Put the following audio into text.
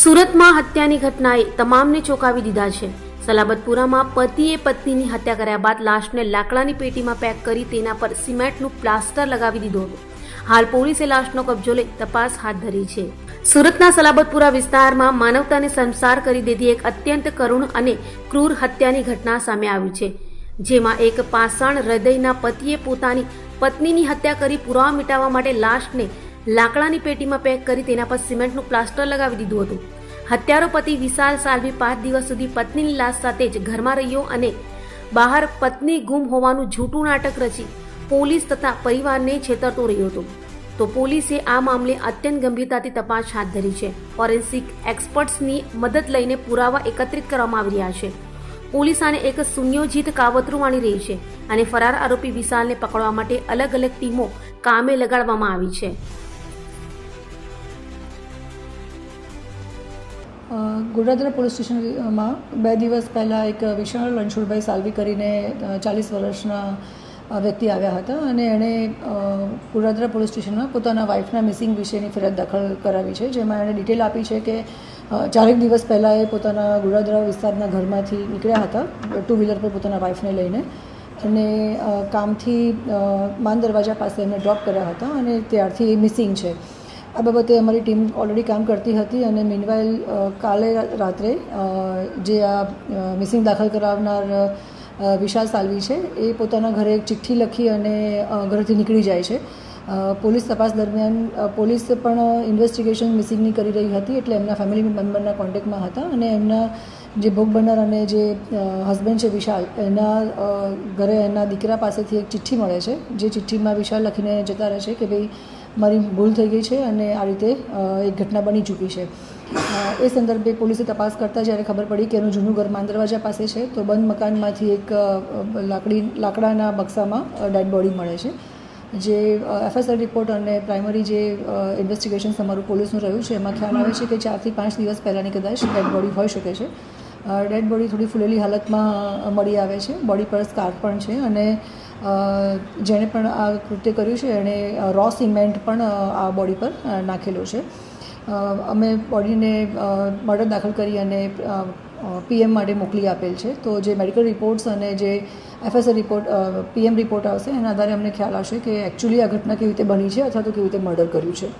સુરતમાં હત્યાની ઘટનાએ તમામને ચોંકાવી દીધા છે. સલાબતપુરામાં પતિએ પત્નીની હત્યા કર્યા બાદ લાશને લાકડાની પેટીમાં પેક કરી તેના પર સિમેન્ટનું પ્લાસ્ટર લગાવી દીધું હતું. હાલ પોલીસે લાશનો કબજો લઈ તપાસ હાથ ધરી છે. સુરતના સલાબતપુરા વિસ્તારમાં માનવતાને સંસાર કરી દેતી એક અત્યંત કરુણ અને ક્રૂર હત્યાની ઘટના સામે આવી છે, જેમાં એક પાષાણ હૃદયના પતિએ પોતાની પત્નીની હત્યા કરી પુરાવા મિટાવવા માટે લાશને લાકડાની પેટીમાં પેક કરી તેના પર સિમેન્ટનું પ્લાસ્ટર લગાવી દીધું હતું. હત્યારો પતિ વિશાલ સાલ્વી 5 દિવસ સુધી પત્નીની લાશ સાથે જ ઘરમાં રહ્યો અને બહાર પત્ની ગુમ હોવાનું જૂઠું નાટક રચી પોલીસ તથા પરિવારને છેતરતો રહ્યો હતો. તો પોલીસે આ મામલે અત્યંત ગંભીરતાથી તપાસ હાથ ધરી છે. ફોરેન્સિક એક્સપર્ટ્સની મદદ લઈને પુરાવા એકત્રિત કરવામાં આવી રહ્યા છે. પોલીસ આને એક સુનિયોજિત કાવતરું માની રહી છે અને ફરાર આરોપી વિશાલને પકડવા માટે અલગ અલગ ટીમો કામે લગાડવામાં આવી છે. ગોડાદરા પોલીસ સ્ટેશનમાં 2 દિવસ પહેલાં એક વિશાળ રણછોડભાઈ સાલ્વી કરીને 40 વર્ષના વ્યક્તિ આવ્યા હતા અને એણે ગોડાદરા પોલીસ સ્ટેશનમાં પોતાના વાઇફના મિસિંગ વિશેની ફરિયાદ દાખલ કરાવી છે, જેમાં એણે ડિટેલ આપી છે કે 4 દિવસ પહેલાં એ પોતાના ગોડાદરા વિસ્તારના ઘરમાંથી નીકળ્યા હતા 2 વ્હીલર પર પોતાના વાઇફને લઈને અને કામથી માન દરવાજા પાસે એમને ડ્રોપ કર્યા હતા અને ત્યારથી એ મિસિંગ છે. આ બાબતે અમારી ટીમ ઓલરેડી કામ કરતી હતી અને મીનવાઇલ કાલે રાત્રે જે આ મિસિંગ દાખલ કરાવનાર વિશાલ સાલ્વી છે એ પોતાના ઘરે એક ચિઠ્ઠી લખી અને ઘરેથી નીકળી જાય છે. પોલીસ તપાસ દરમિયાન પોલીસ પણ ઇન્વેસ્ટિગેશન મિસિંગની કરી રહી હતી, એટલે એમના ફેમિલી મેમ્બરના કોન્ટેક્ટમાં હતા અને એમના જે ભોગ બનનાર અને જે હસબન્ડ છે વિશાલ, એના ઘરે એના દીકરા પાસેથી એક ચિઠ્ઠી મળે છે, જે ચિઠ્ઠીમાં વિશાલ લખીને જતા રહે છે કે ભાઈ મારી ભૂલ થઈ ગઈ છે અને આ રીતે એક ઘટના બની ચૂકી છે. એ સંદર્ભે પોલીસે તપાસ કરતાં જ્યારે ખબર પડી કે એનું જૂનું ઘર માન દરવાજા પાસે છે, તો બંધ મકાનમાંથી એક લાકડાના બક્સામાં ડેડ બોડી મળે છે. જે FSR રિપોર્ટ અને પ્રાઇમરી જે ઇન્વેસ્ટિગેશન અમારું પોલીસનું રહ્યું છે, એમાં ખ્યાલ આવે છે કે 4 થી 5 દિવસ પહેલાંની કદાચ ડેડ બોડી હોઈ શકે છે. ડેડ બોડી થોડી ફૂલેલી હાલતમાં મળી આવે છે, બોડી પર સ્કાર પણ છે અને જેણે પણ આ કૃત્ય કર્યું છે એણે રો સિમેન્ટ પણ આ બોડી પર નાખેલો છે. અમે બોડીને મર્ડર દાખલ કરી અને PM માટે મોકલી આપેલ છે. તો જે મેડિકલ રિપોર્ટ્સ અને જે FSR રિપોર્ટ PM રિપોર્ટ આવશે એના આધારે અમને ખ્યાલ આવશે કે એકચ્યુઅલી આ ઘટના કેવી રીતે બની છે અથવા તો કેવી રીતે મર્ડર કર્યું છે.